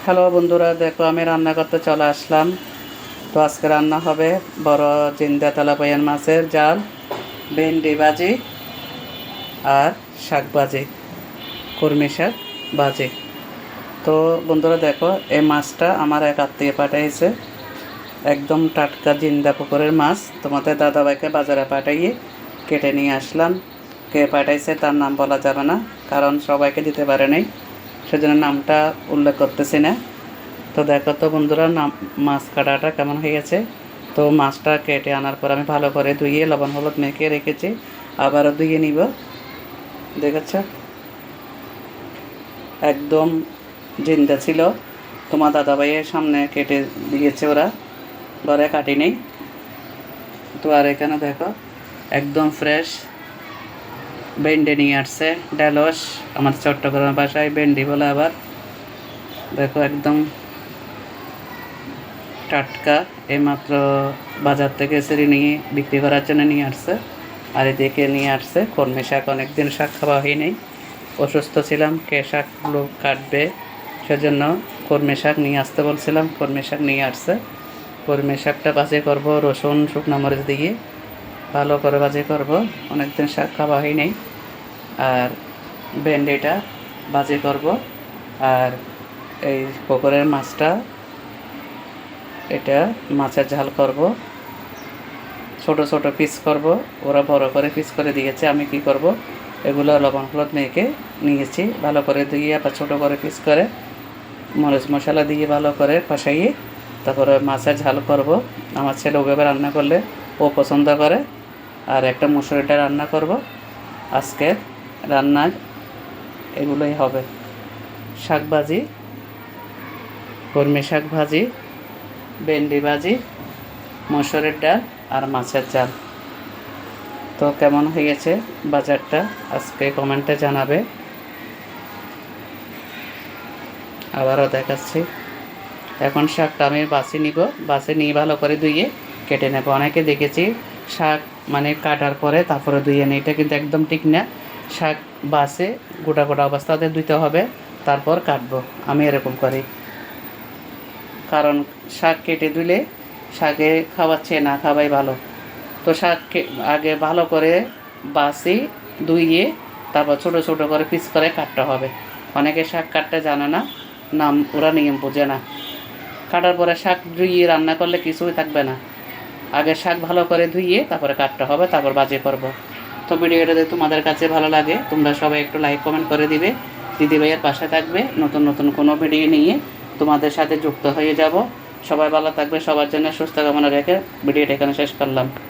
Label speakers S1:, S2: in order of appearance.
S1: Hello বন্ধুরা, দেখো আমি রান্না করতে চলে আসলাম। তো আজকে রান্না হবে বড় জিন্দা তেলাপিয়া মাছের জাল, ভেন্ডি ভাজি আর শাক ভাজি, কলমি শাক ভাজি। তো বন্ধুরা দেখো, এই মাছটা আমার এক আত্মীয় পাঠাইছে, একদম টাটকা জিন্দা পুকুরের মাছ। তোমাদের দাদাভাইকে বাজারে পাঠাইয়ে কেটে নিয়ে আসলাম। কে পাঠাইছে তার নাম বলা যাবে না, কারণ সবাইকে দিতে পারে নাই, সেজন্য নামটা উল্লেখ করতেছি না। তো দেখো তো বন্ধুরা, মাছ কাটাটা কেমন হয়ে গেছে। তো মাছটা কেটে আনার পর আমি ভালো করে ধুয়ে লবণ হলুদ মেখে রেখেছি, আবারও ধুয়ে নিব। দেখেছ, একদম জিন্দা ছিল। তোমার দাদাভাইয়ের সামনে কেটে দিয়েছে ওরা, ঘরে কাটি নেই। তো আর এখানে দেখো, একদম ফ্রেশ ভেন্ডি নিয়ে আসছে, ঢেঁড়স, আমার চট্টগ্রাম ভাষায় ভেন্ডি বলে। আবার দেখো, একদম টাটকা, এইমাত্র বাজার থেকে সেরে নিয়ে বিক্রি করার জন্য নিয়ে আসছে। আর এদিকে নিয়ে আসছে কলমি শাক। অনেকদিন শাক খাওয়া হয়নি, অসুস্থ ছিলাম, কে শাকগুলো কাটবে, সেজন্য কলমি শাক নিয়ে আসতে বলছিলাম। কলমি শাক নিয়ে আসছে। কলমি শাকটা ভাজি করব রসুন শুকনো মরিচ দিয়ে, ভালো করে ভাজি করব, অনেকদিন শাক খাওয়া হয়নি। আর ভেন্ডিটা ভাজি করব, আর এই পুকুরের মাছটা, এটা মাছের ঝাল করব। ছোট ছোট পিস করব, ওরা বড় করে পিস করে দিয়েছে। আমি কি করব, এগুলো লবণ হলুদ মেখে নিয়েছি, ভালো করে ধুয়ে আবার ছোটো করে পিস করে মরিচ মশলা দিয়ে ভালো করে কষাইয়ে তারপরে মাছের ঝাল করব। আমার ছেলে ওভাবে রান্না করলে ও পছন্দ করে। আর একটা মুসুরিটা রান্না করব। আজকের রান্নার এগুলোই হবে: শাক ভাজি, কলমি শাক ভাজি, ভেন্ডি ভাজি, মসুরের ডাল আর মাছের ঝাল। তো কেমন হয়ে গেছে বাজারটা আজকে কমেন্টে জানাবে। আবারও দেখাচ্ছি। এখন শাকটা আমি বাছি নিব, বাছি নিয়ে ভালো করে ধুয়ে কেটে নেব। অনেকে দেখেছি শাক মানে কাটার পরে তারপরে ধুয়ে নেই, এটা কিন্তু একদম ঠিক না। শাক বাছে গোটা গোটা অবস্থাতে ধুইতে হবে, তারপর কাটবো। আমি এরকম করি, কারণ শাক কেটে ধুলে শাকে খাওয়াচ্ছে না খাওয়াই ভালো। তো শাককে আগে ভালো করে বাছি ধুইয়ে তারপর ছোটো ছোটো করে পিস করে কাটতে হবে। অনেকে শাক কাটতে জানে না, নাম ওরা নিয়ম বোঝে না। কাটার পরে শাক ধুইয়ে রান্না করলে কিছুই থাকবে না। আগে শাক ভালো করে ধুইয়ে তারপরে কাটতে হবে, তারপর ভাজি করব। তো ভিডিওটা যদি তোমাদের কাছে ভালো লাগে, তোমরা সবাই একটু লাইক কমেন্ট করে দিবে। দিদিভাইয়ের পাশে থাকবে, নতুন নতুন কোনো ভিডিও নিয়ে তোমাদের সাথে যুক্ত হয়ে যাব। সবাই ভালো থাকবে, সবার জন্য সুস্থ কামনা রেখে ভিডিওটা এখানে শেষ করলাম।